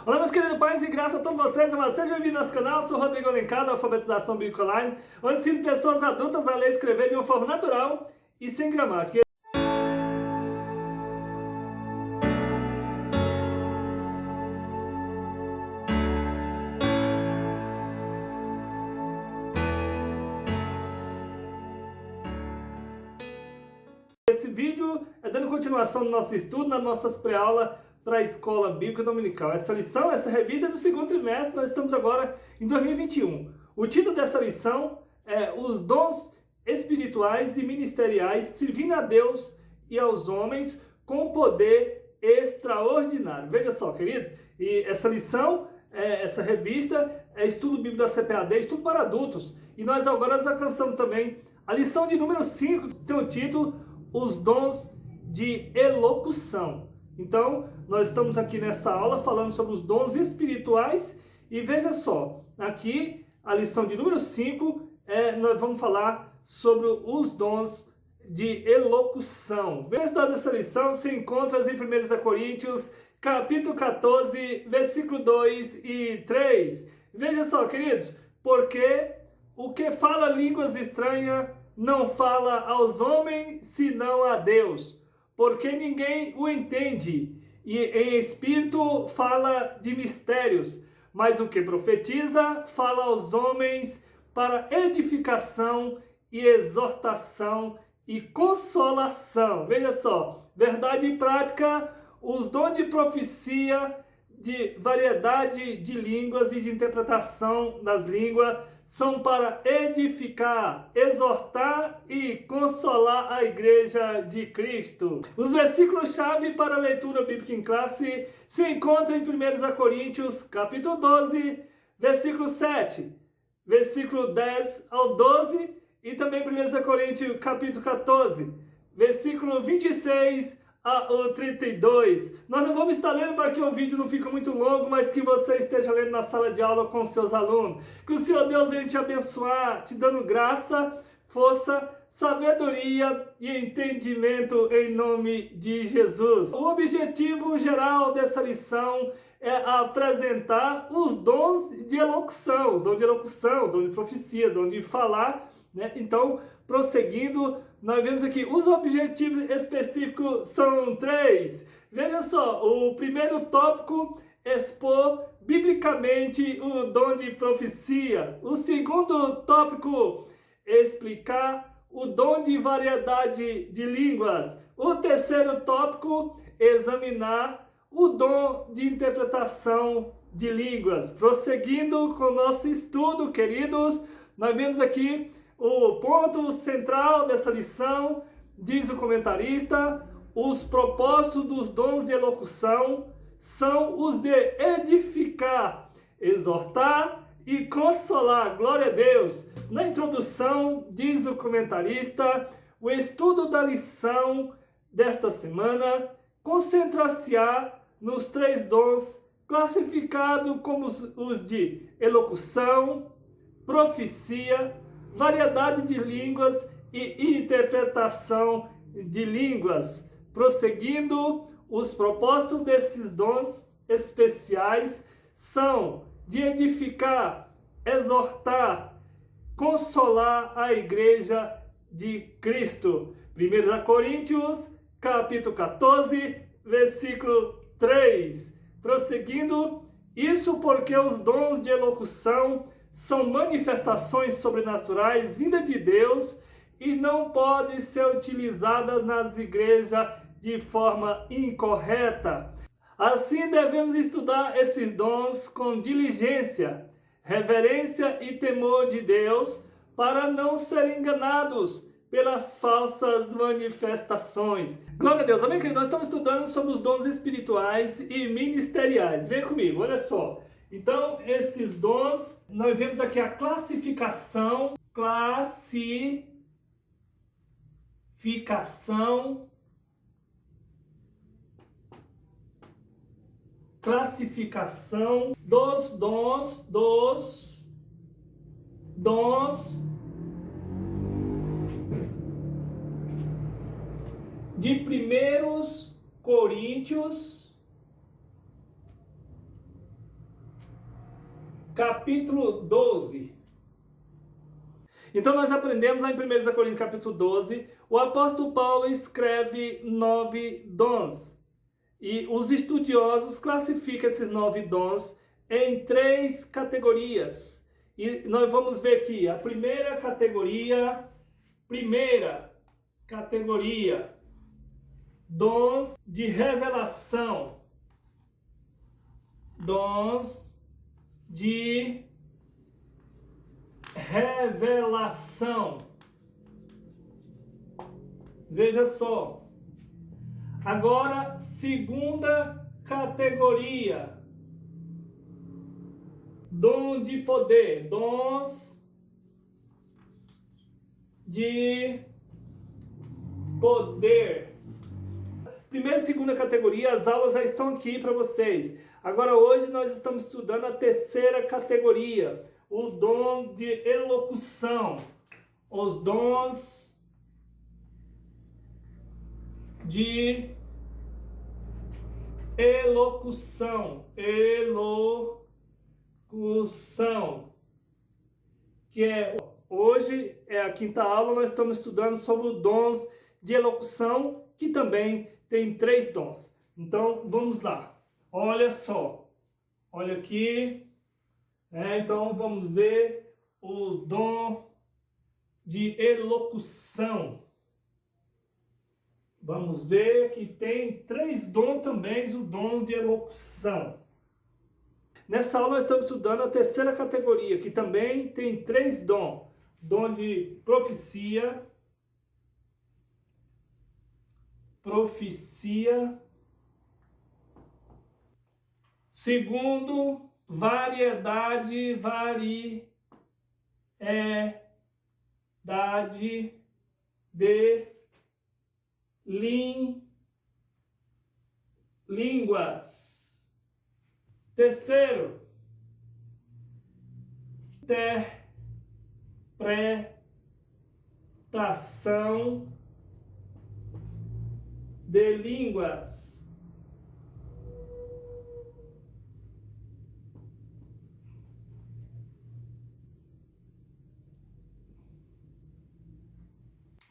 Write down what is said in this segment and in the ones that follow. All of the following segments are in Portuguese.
Olá, meus queridos pais e graça a todos vocês. Sejam bem-vindos ao nosso canal. Eu sou Rodrigo Alencar, da Alfabetização Bíblica Online, onde ensino pessoas adultas a ler e escrever de uma forma natural e sem gramática. Esse vídeo é dando continuação no nosso estudo, nas nossas pré-aulas para a Escola Bíblica Dominical. Essa lição, essa revista é do segundo trimestre, nós estamos agora em 2021. O título dessa lição é Os Dons Espirituais e Ministeriais servindo a Deus e aos homens com poder extraordinário. Veja só, queridos, e essa lição, essa revista é Estudo Bíblico da CPAD, Estudo para Adultos. E nós agora alcançamos também a lição de número 5, que tem o título Os Dons de Elocução. Então, nós estamos aqui nessa aula falando sobre os dons espirituais e veja só, aqui a lição de número 5, nós vamos falar sobre os dons de elocução. O texto dessa lição se encontra em 1 Coríntios, capítulo 14, versículo 2 e 3. Veja só, queridos, porque o que fala línguas estranhas não fala aos homens, senão a Deus, porque ninguém o entende, e em espírito fala de mistérios, mas o que profetiza fala aos homens para edificação e exortação e consolação. Veja só, verdade e prática, os dons de profecia, de variedade de línguas e de interpretação das línguas são para edificar, exortar e consolar a igreja de Cristo. Os versículos-chave para a leitura bíblica em classe se encontram em 1 Coríntios, capítulo 12, versículo 7, versículo 10 ao 12 e também 1 Coríntios, capítulo 14, versículo 26 ao 32. Nós não vamos estar lendo para que o vídeo não fique muito longo, mas que você esteja lendo na sala de aula com seus alunos. Que o Senhor Deus venha te abençoar, te dando graça, força, sabedoria e entendimento em nome de Jesus. O objetivo geral dessa lição é apresentar os dons de elocução, os dons de elocução, dom de profecia, dom de falar, né? Então, prosseguindo, nós vemos aqui, os objetivos específicos são 3. Veja só, o primeiro tópico, expor biblicamente o dom de profecia. O segundo tópico, explicar o dom de variedade de línguas. O terceiro tópico, examinar o dom de interpretação de línguas. Prosseguindo com o nosso estudo, queridos, nós vemos aqui o ponto central dessa lição, diz o comentarista, os propósitos dos dons de elocução são os de edificar, exortar e consolar. Glória a Deus! Na introdução, diz o comentarista, o estudo da lição desta semana concentra-se-á nos 3 dons classificados como os de elocução, profecia, variedade de línguas e interpretação de línguas. Prosseguindo, os propósitos desses dons especiais são de edificar, exortar, consolar a igreja de Cristo. 1 Coríntios, capítulo 14, versículo 3. Prosseguindo, isso porque os dons de elocução são manifestações sobrenaturais, vinda de Deus, e não podem ser utilizadas nas igrejas de forma incorreta. Assim, devemos estudar esses dons com diligência, reverência e temor de Deus, para não serem enganados pelas falsas manifestações. Glória a Deus. Amém, querido? Nós estamos estudando sobre os dons espirituais e ministeriais. Vem comigo, olha só. Então, esses dons, nós vemos aqui a classificação dos dons de 1 Coríntios, capítulo 12. Então nós aprendemos lá em 1 Coríntios capítulo 12, o apóstolo Paulo escreve 9 dons. E os estudiosos classificam esses 9 dons em 3 categorias. E nós vamos ver aqui a primeira categoria, dons de revelação. Dons de revelação. Veja só. Agora, segunda categoria. Dom de poder. Dons de poder. Primeira e segunda categoria, as aulas já estão aqui para vocês. Agora, hoje nós estamos estudando a terceira categoria, o dom de elocução. Os dons de elocução. Que é, hoje é a quinta aula, nós estamos estudando sobre os dons de elocução, que também tem 3 dons. Então, vamos lá. Olha só. Olha aqui. Então, vamos ver o dom de elocução. Vamos ver que tem 3 dons também, o dom de elocução. Nessa aula nós estamos estudando a terceira categoria, que também tem 3 dons. Dom de profecia. Segundo, variedade de línguas. Terceiro, interpretação de línguas.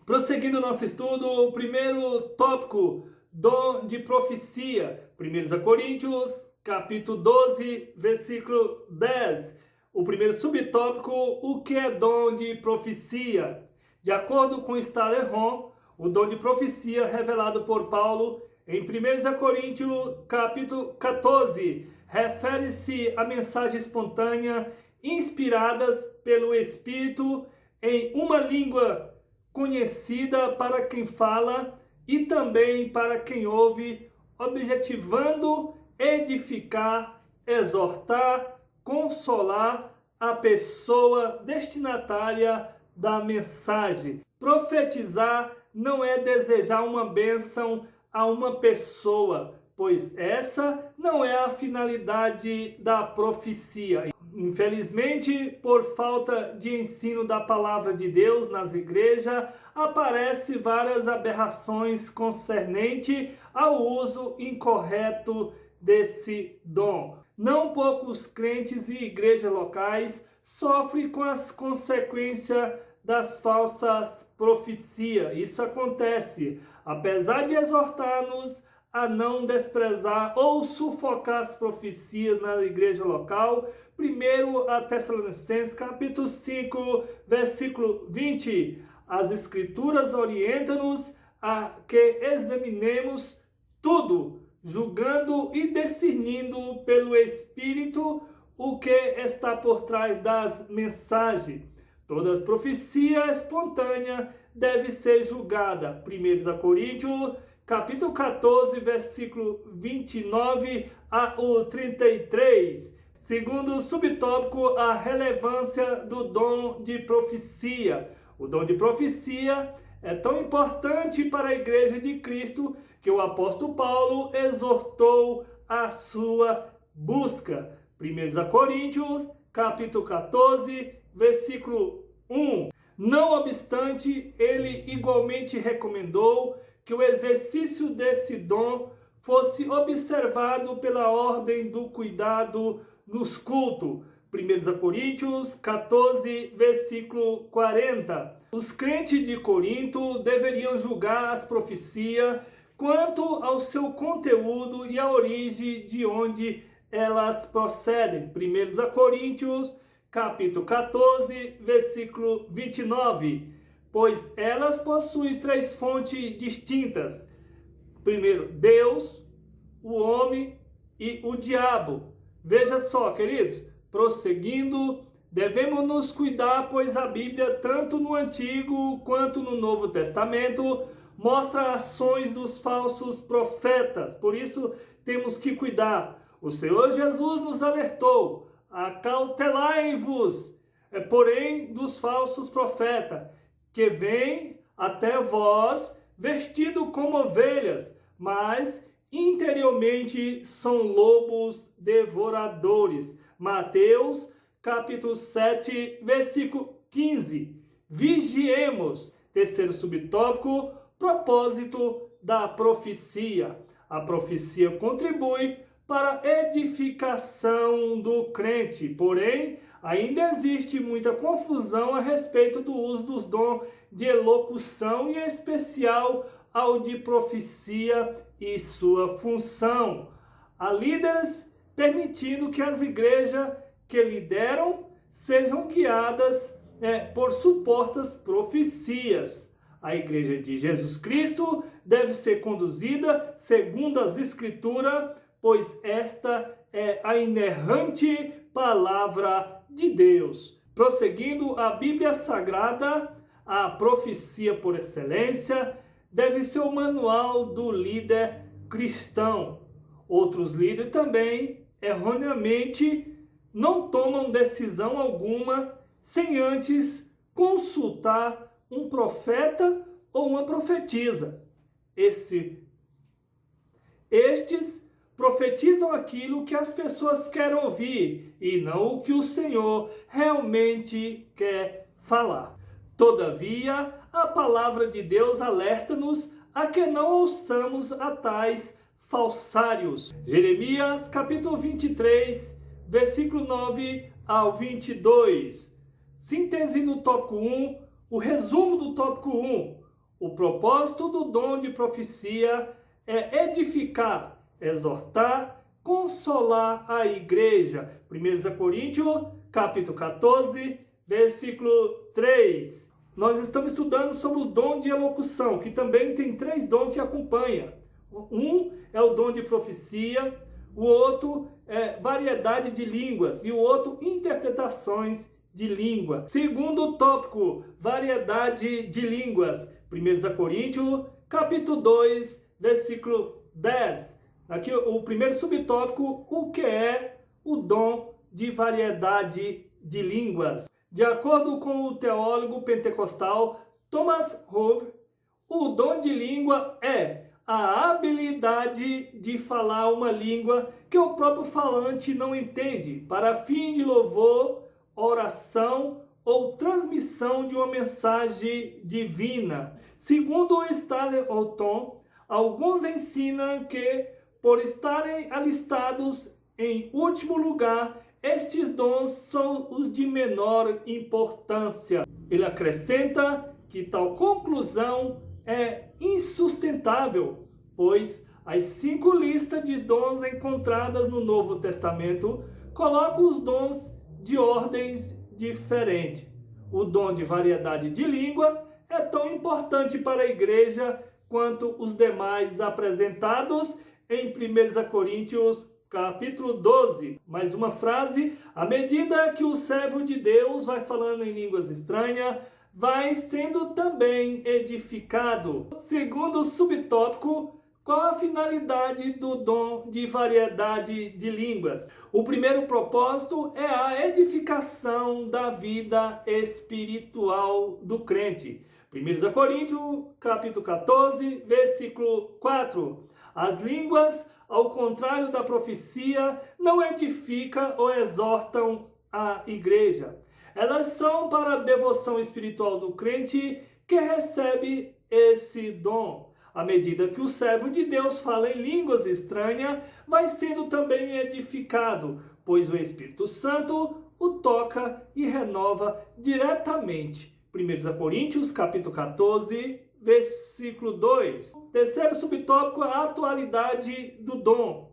Prosseguindo o nosso estudo, o primeiro tópico, dom de profecia. 1 Coríntios, capítulo 12, versículo 10. O primeiro subtópico, o que é dom de profecia? De acordo com Staller-Hom, o dom de profecia revelado por Paulo em 1 Coríntios, capítulo 14, refere-se a mensagem espontânea inspiradas pelo Espírito em uma língua conhecida para quem fala e também para quem ouve, objetivando edificar, exortar, consolar a pessoa destinatária da mensagem. Profetizar não é desejar uma bênção a uma pessoa, pois essa não é a finalidade da profecia. Infelizmente, por falta de ensino da palavra de Deus nas igrejas, aparecem várias aberrações concernentes ao uso incorreto desse dom. Não poucos crentes e igrejas locais sofrem com as consequências das falsas profecias. Isso acontece, apesar de exortar-nos a não desprezar ou sufocar as profecias na igreja local. 1 a Tessalonicenses, capítulo 5, versículo 20. As Escrituras orientam-nos a que examinemos tudo, julgando e discernindo pelo Espírito o que está por trás das mensagens. Toda profecia espontânea deve ser julgada. 1 Coríntios, capítulo 14, versículo 29 ao 33. Segundo subtópico, a relevância do dom de profecia. O dom de profecia é tão importante para a Igreja de Cristo que o apóstolo Paulo exortou a sua busca. 1 Coríntios, capítulo 14, versículo 1. Não obstante, ele igualmente recomendou que o exercício desse dom fosse observado pela ordem do cuidado nos cultos, 1 Coríntios 14, versículo 40. Os crentes de Corinto deveriam julgar as profecias quanto ao seu conteúdo e a origem de onde elas procedem. 1 Coríntios, capítulo 14, versículo 29. Pois elas possuem três fontes distintas. Primeiro, Deus, o homem e o diabo. Veja só, queridos, prosseguindo, devemos nos cuidar, pois a Bíblia, tanto no Antigo quanto no Novo Testamento, mostra ações dos falsos profetas. Por isso, temos que cuidar. O Senhor Jesus nos alertou: acautelai-vos, porém, dos falsos profetas, que vêm até vós vestidos como ovelhas, mas interiormente são lobos devoradores. Mateus, capítulo 7, versículo 15. Vigiemos. Terceiro subtópico, propósito da profecia. A profecia contribui para a edificação do crente, porém, ainda existe muita confusão a respeito do uso dos dons de elocução, e em especial ao de profecia e sua função. Há líderes permitindo que as igrejas que lideram sejam guiadas por supostas profecias. A igreja de Jesus Cristo deve ser conduzida segundo as Escrituras, pois esta é a inerrante palavra de Deus. Prosseguindo, a Bíblia Sagrada, a profecia por excelência, deve ser o manual do líder cristão. Outros líderes também, erroneamente, não tomam decisão alguma sem antes consultar um profeta ou uma profetisa. Estes profetizam aquilo que as pessoas querem ouvir e não o que o Senhor realmente quer falar. Todavia, a palavra de Deus alerta-nos a que não ouçamos a tais falsários. Jeremias, capítulo 23, versículo 9 ao 22. Síntese do tópico 1, o resumo do tópico 1. O propósito do dom de profecia é edificar, exortar, consolar a igreja. 1 Coríntios, capítulo 14, versículo 3. Nós estamos estudando sobre o dom de elocução, que também tem três dons que acompanham. Um é o dom de profecia, o outro é variedade de línguas e o outro interpretações de língua. Segundo tópico, variedade de línguas. 1 Coríntios, capítulo 2, versículo 10. Aqui o primeiro subtópico, o que é o dom de variedade de línguas. De acordo com o teólogo pentecostal Thomas Hove, o dom de língua é a habilidade de falar uma língua que o próprio falante não entende, para fim de louvor, oração ou transmissão de uma mensagem divina. Segundo o Stanley Orton, alguns ensinam que, por estarem alistados em último lugar, estes dons são os de menor importância. Ele acrescenta que tal conclusão é insustentável, pois as 5 listas de dons encontradas no Novo Testamento colocam os dons de ordens diferentes. O dom de variedade de língua é tão importante para a igreja quanto os demais apresentados em 1 Coríntios, capítulo 12. Mais uma frase: à medida que o servo de Deus vai falando em línguas estranhas, vai sendo também edificado. Segundo o subtópico, qual a finalidade do dom de variedade de línguas? O primeiro propósito é a edificação da vida espiritual do crente. 1 Coríntios, capítulo 14, versículo 4. As línguas, ao contrário da profecia, não edificam ou exortam a igreja. Elas são para a devoção espiritual do crente que recebe esse dom. À medida que o servo de Deus fala em línguas estranhas, vai sendo também edificado, pois o Espírito Santo o toca e renova diretamente. 1 Coríntios, capítulo 14, versículo 2. Terceiro subtópico, a atualidade do dom.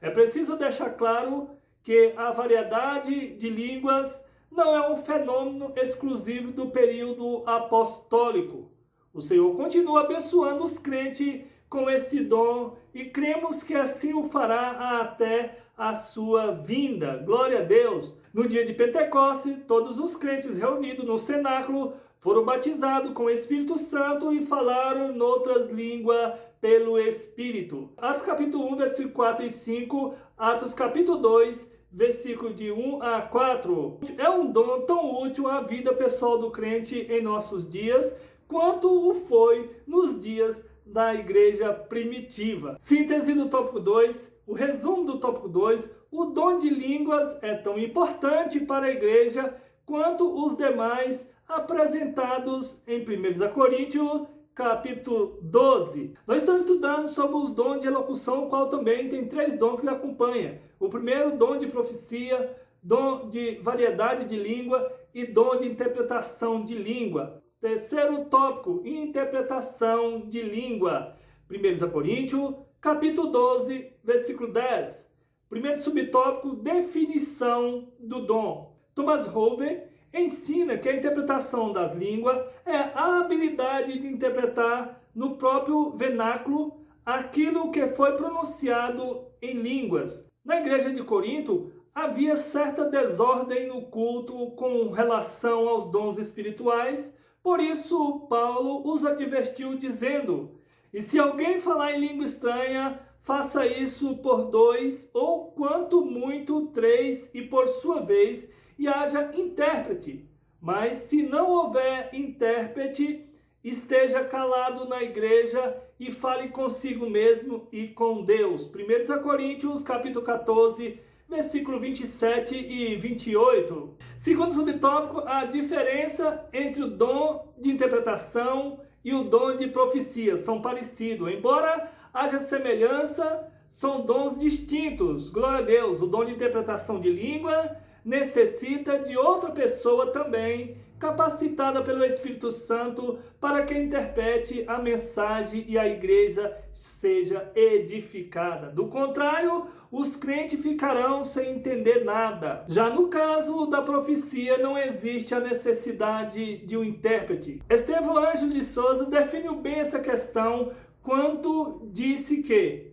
É preciso deixar claro que a variedade de línguas não é um fenômeno exclusivo do período apostólico. O Senhor continua abençoando os crentes com esse dom e cremos que assim o fará até a sua vinda. Glória a Deus! No dia de Pentecostes, todos os crentes reunidos no cenáculo foram batizados com o Espírito Santo e falaram em outras línguas pelo Espírito. Atos capítulo 1, versículo 4 e 5, Atos capítulo 2, versículo de 1 a 4. É um dom tão útil à vida pessoal do crente em nossos dias, quanto o foi nos dias da igreja primitiva. Síntese do tópico 2, o resumo do tópico 2, o dom de línguas é tão importante para a igreja quanto os demais apresentados em 1 Coríntios, capítulo 12. Nós estamos estudando sobre os dons de elocução, o qual também tem 3 dons que lhe acompanham. O primeiro, dom de profecia, dom de variedade de língua e dom de interpretação de língua. Terceiro tópico, interpretação de língua. 1 Coríntios, capítulo 12, versículo 10. Primeiro subtópico, definição do dom. Thomas Hover ensina que a interpretação das línguas é a habilidade de interpretar no próprio vernáculo aquilo que foi pronunciado em línguas. Na igreja de Corinto, havia certa desordem no culto com relação aos dons espirituais. Por isso, Paulo os advertiu dizendo: e se alguém falar em língua estranha, faça isso por 2, ou quanto muito 3, e por sua vez, e haja intérprete. Mas se não houver intérprete, esteja calado na igreja e fale consigo mesmo e com Deus. 1 Coríntios, capítulo 14, versículo 27 e 28. Segundo subtópico, a diferença entre o dom de interpretação e o dom de profecia são parecidos. Embora haja semelhança, são dons distintos. Glória a Deus. O dom de interpretação de língua necessita de outra pessoa também, capacitada pelo Espírito Santo, para que interprete a mensagem e a igreja seja edificada. Do contrário, os crentes ficarão sem entender nada. Já no caso da profecia, não existe a necessidade de um intérprete. Estevão Ângelo de Souza definiu bem essa questão quando disse que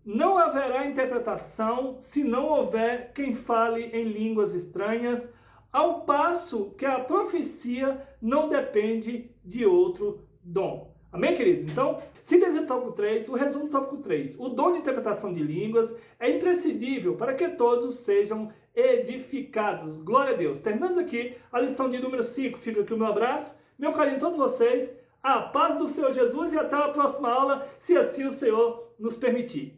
não haverá interpretação se não houver quem fale em línguas estranhas, ao passo que a profecia não depende de outro dom. Amém, queridos? Então, síntese do tópico 3, o resumo do tópico 3. O dom de interpretação de línguas é imprescindível para que todos sejam edificados. Glória a Deus. Terminamos aqui a lição de número 5. Fica aqui o meu abraço, meu carinho a todos vocês. A paz do Senhor Jesus e até a próxima aula, se assim o Senhor nos permitir.